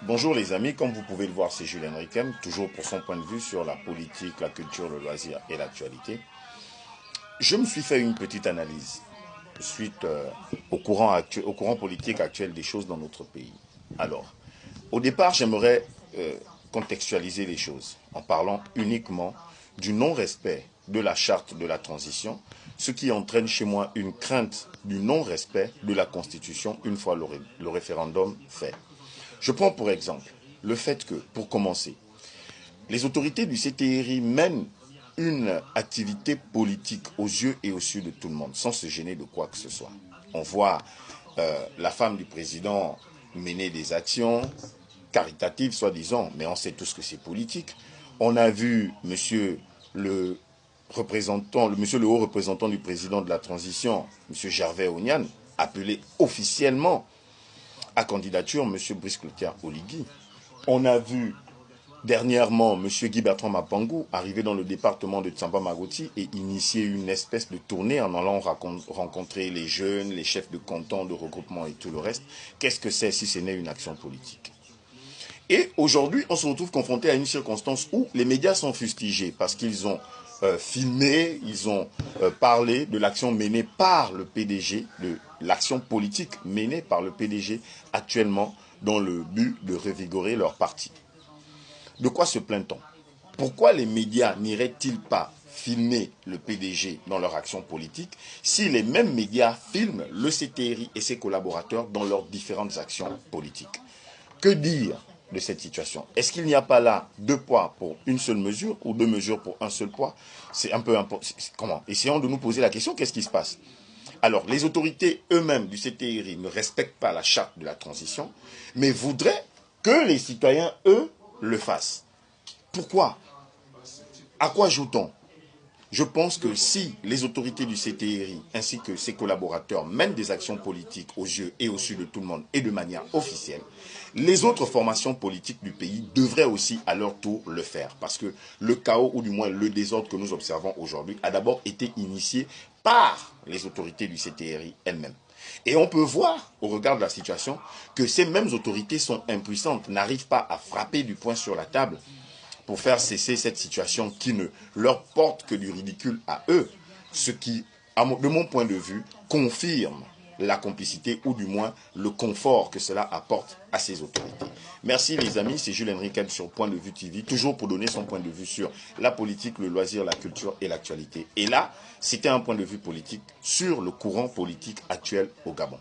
Bonjour les amis, comme vous pouvez le voir, c'est Jules Henriquem, toujours pour son point de vue sur la politique, la culture, le loisir et l'actualité. Je me suis fait une petite analyse suite au courant politique actuel des choses dans notre pays. Alors, au départ, j'aimerais contextualiser les choses en parlant uniquement du non-respect de la charte de la transition, ce qui entraîne chez moi une crainte du non-respect de la Constitution une fois le référendum fait. Je prends pour exemple le fait que, pour commencer, les autorités du CTRI mènent une activité politique aux yeux et aux yeux de tout le monde, sans se gêner de quoi que ce soit. On voit la femme du président mener des actions caritatives, soi-disant, mais on sait tous que c'est politique. On a vu monsieur le haut représentant du président de la transition, monsieur Gervais Onyan, appeler officiellement à candidature M. Brice Clotaire Oligui. On a vu dernièrement M. Guy Bertrand Mapangou arriver dans le département de Tsamba Magoti et initier une espèce de tournée en allant rencontrer les jeunes, les chefs de canton, de regroupement et tout le reste. Qu'est-ce que c'est si ce n'est une action politique? Et aujourd'hui, on se retrouve confronté à une circonstance où les médias sont fustigés parce qu'ils ont filmé, ils ont parlé de l'action menée par le PDG, de l'action politique menée par le PDG actuellement dans le but de revigorer leur parti. De quoi se plaint-on? Pourquoi les médias n'iraient-ils pas filmer le PDG dans leur action politique si les mêmes médias filment le CTRI et ses collaborateurs dans leurs différentes actions politiques? Que dire de cette situation? Est-ce qu'il n'y a pas là deux poids pour une seule mesure ou deux mesures pour un seul poids? C'est un peu important. Comment? Essayons de nous poser la question, qu'est-ce qui se passe? Alors, les autorités eux-mêmes du CTRI ne respectent pas la charte de la transition, mais voudraient que les citoyens, eux, le fassent. Pourquoi? À quoi joue-t-on? Je pense que si les autorités du CTRI ainsi que ses collaborateurs mènent des actions politiques aux yeux et au su de tout le monde et de manière officielle, les autres formations politiques du pays devraient aussi à leur tour le faire. Parce que le chaos ou du moins le désordre que nous observons aujourd'hui a d'abord été initié par les autorités du CTRI elles-mêmes. Et on peut voir, au regard de la situation, que ces mêmes autorités sont impuissantes, n'arrivent pas à frapper du poing sur la table pour faire cesser cette situation qui ne leur porte que du ridicule à eux, ce qui, de mon point de vue, confirme la complicité ou du moins le confort que cela apporte à ces autorités. Merci les amis, c'est Jules Henriquem sur Point de Vue TV, toujours pour donner son point de vue sur la politique, le loisir, la culture et l'actualité. Et là, c'était un point de vue politique sur le courant politique actuel au Gabon.